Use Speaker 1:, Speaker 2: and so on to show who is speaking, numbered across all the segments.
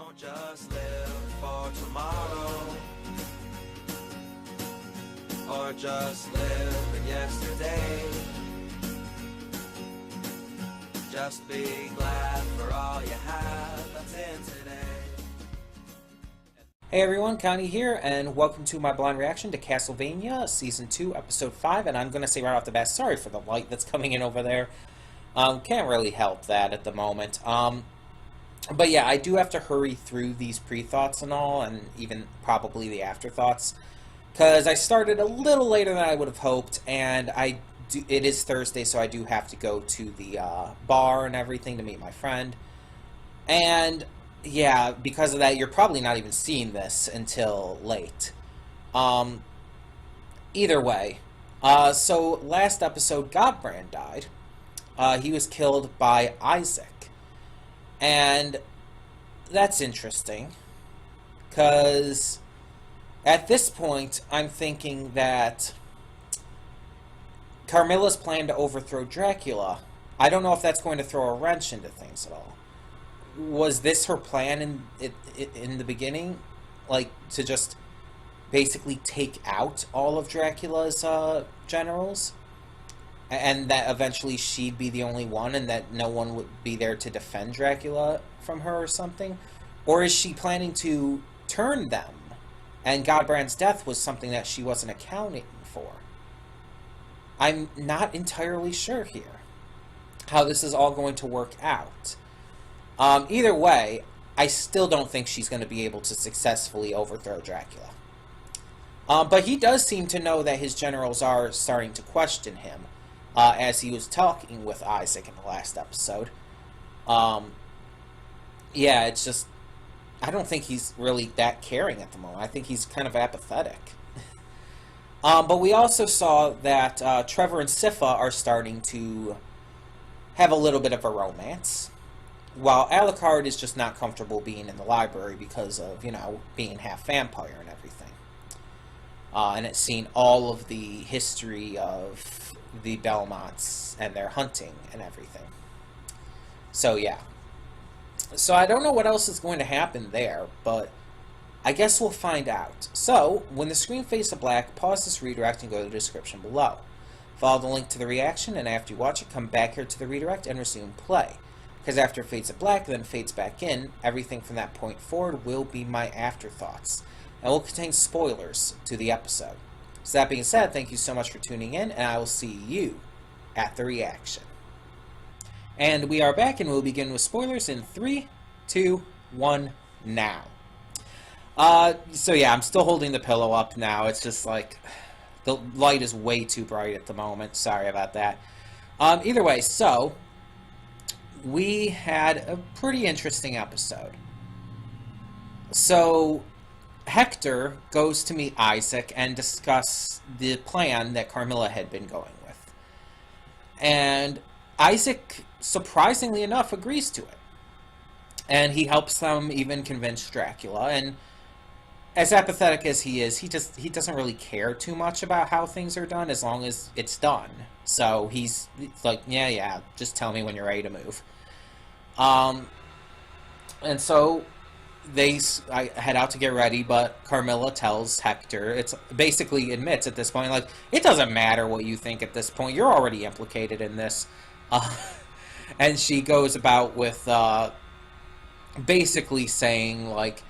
Speaker 1: Don't just live for tomorrow, or just live in yesterday. Just be glad for all you have that's in today.
Speaker 2: Hey everyone, Connie here, and welcome to my blind reaction to Castlevania Season 2, Episode 5, and I'm going to say right off the bat, sorry for the light that's coming in over there. Can't really help that at the moment. But yeah, I do have to hurry through these pre-thoughts and all, and even probably the afterthoughts, because I started a little later than I would have hoped, and it is Thursday, so I do have to go to the bar and everything to meet my friend, and yeah, because of that, you're probably not even seeing this until late. Either way, so last episode, Godbrand died. He was killed by Isaac. And that's interesting, because at this point, I'm thinking that Carmilla's plan to overthrow Dracula, I don't know if that's going to throw a wrench into things at all. Was this her plan in the beginning? Like, to just basically take out all of Dracula's generals? And that eventually she'd be the only one, and that no one would be there to defend Dracula from her or something? Or is she planning to turn them, and Godbrand's death was something that she wasn't accounting for? I'm not entirely sure here how this is all going to work out. Either way, I still don't think she's going to be able to successfully overthrow Dracula. But he does seem to know that his generals are starting to question him, as he was talking with Isaac in the last episode. Yeah, it's just, I don't think he's really that caring at the moment. I think he's kind of apathetic. But we also saw that Trevor and Sypha are starting to have a little bit of a romance, while Alucard is just not comfortable being in the library because of, being half vampire and everything. And it's seen all of the history of the Belmonts and their hunting and everything. So, yeah. So, I don't know what else is going to happen there, but I guess we'll find out. So, when the screen fades to black, pause this redirect and go to the description below. Follow the link to the reaction, and after you watch it, come back here to the redirect and resume play. Because after it fades to black, then fades back in, everything from that point forward will be my afterthoughts, and will contain spoilers to the episode. So that being said, thank you so much for tuning in, and I will see you at the reaction. And we are back, and we'll begin with spoilers in 3, 2, 1, now. So yeah, I'm still holding the pillow up now. It's just like, the light is way too bright at the moment. Sorry about that. Either way, so we had a pretty interesting episode. So Hector goes to meet Isaac and discuss the plan that Carmilla had been going with. And Isaac, surprisingly enough, agrees to it. And he helps them even convince Dracula. And as apathetic as he is, he doesn't really care too much about how things are done as long as it's done. So he's like, yeah, just tell me when you're ready to move. And so I head out to get ready, but Carmilla tells Hector, it's basically admits at this point, like, it doesn't matter what you think at this point, you're already implicated in this. And she goes about with basically saying, like,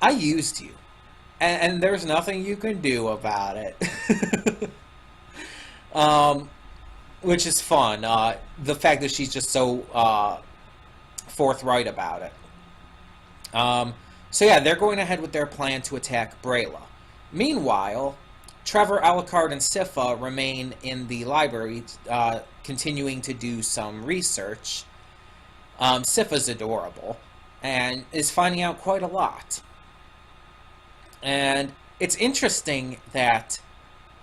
Speaker 2: I used you, and there's nothing you can do about it. Which is fun. The fact that she's just so forthright about it. So yeah, they're going ahead with their plan to attack Brayla. Meanwhile, Trevor, Alucard, and Sypha remain in the library, continuing to do some research. Sypha's adorable, and is finding out quite a lot. And it's interesting that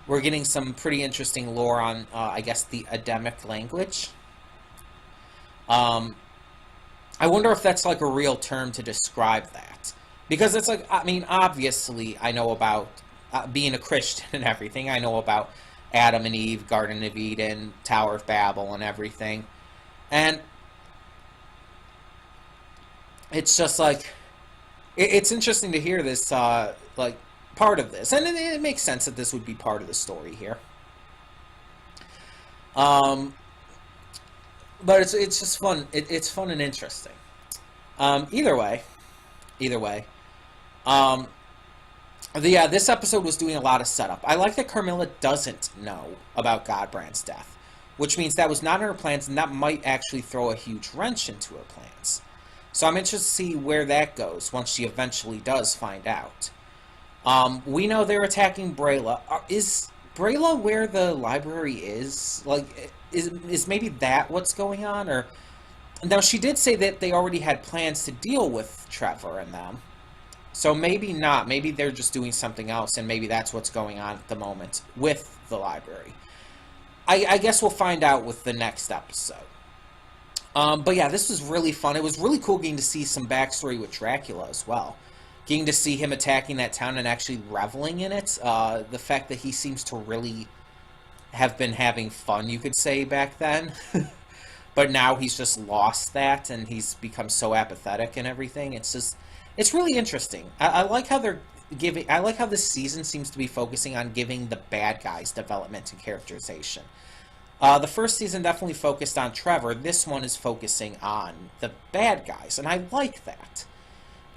Speaker 2: we're getting some pretty interesting lore on, I guess, the Adamic language. I wonder if that's like a real term to describe that. Because it's like, I mean, obviously, I know about being a Christian and everything. I know about Adam and Eve, Garden of Eden, Tower of Babel, and everything. And it's just like it's interesting to hear this like part of this, and it makes sense that this would be part of the story here. Um, but it's just fun. It's fun and interesting. Either way, either way. Um, this episode was doing a lot of setup. I like that Carmilla doesn't know about Godbrand's death, which means that was not in her plans, and that might actually throw a huge wrench into her plans. So I'm interested to see where that goes once she eventually does find out. We know they're attacking Brayla. Is Brayla where the library is? Like, is maybe that what's going on? Or now she did say that they already had plans to deal with Trevor and them. So maybe not. Maybe they're just doing something else, and maybe that's what's going on at the moment with the library. I guess we'll find out with the next episode. But yeah, this was really fun. It was really cool getting to see some backstory with Dracula as well. Getting to see him attacking that town and actually reveling in it. The fact that he seems to really have been having fun, you could say, back then. But now he's just lost that, and he's become so apathetic and everything. It's really interesting. I like how they're giving. I like how this season seems to be focusing on giving the bad guys development and characterization. The first season definitely focused on Trevor. This one is focusing on the bad guys, and I like that.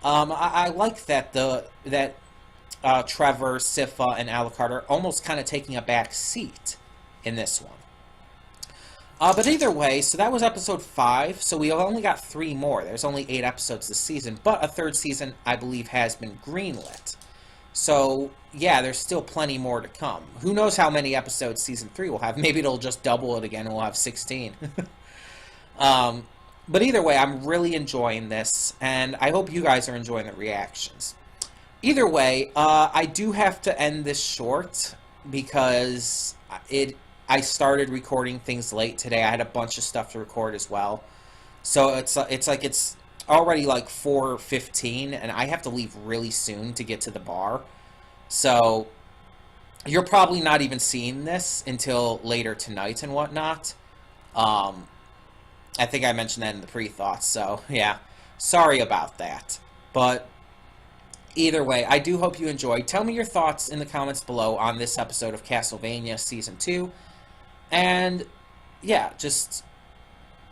Speaker 2: I like that Trevor, Sypha, and Alucard are almost kind of taking a back seat in this one. But either way, so that was episode 5, so we only got 3 more. There's only 8 episodes this season, but a 3rd season, I believe, has been greenlit. So, yeah, there's still plenty more to come. Who knows how many episodes season 3 will have? Maybe it'll just double it again and we'll have 16. But either way, I'm really enjoying this, and I hope you guys are enjoying the reactions. Either way, I do have to end this short because I started recording things late today. I had a bunch of stuff to record as well. So it's already like 4:15, and I have to leave really soon to get to the bar. So you're probably not even seeing this until later tonight and whatnot. I think I mentioned that in the pre-thoughts, so yeah. Sorry about that. But either way, I do hope you enjoyed. Tell me your thoughts in the comments below on this episode of Castlevania Season 2. And yeah, just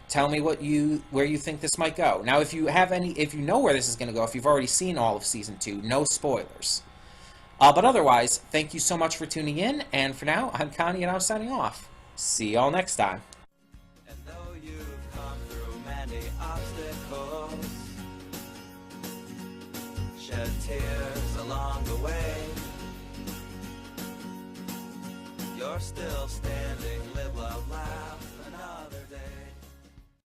Speaker 2: tell me where you think this might go. Now, if you know where this is going to go, if you've already seen all of Season 2, no spoilers. But otherwise, thank you so much for tuning in, and for now, I'm Connie, and I'm signing off. See y'all next time.
Speaker 1: And though you've come through many obstacles, shed tears along the way, you're still standing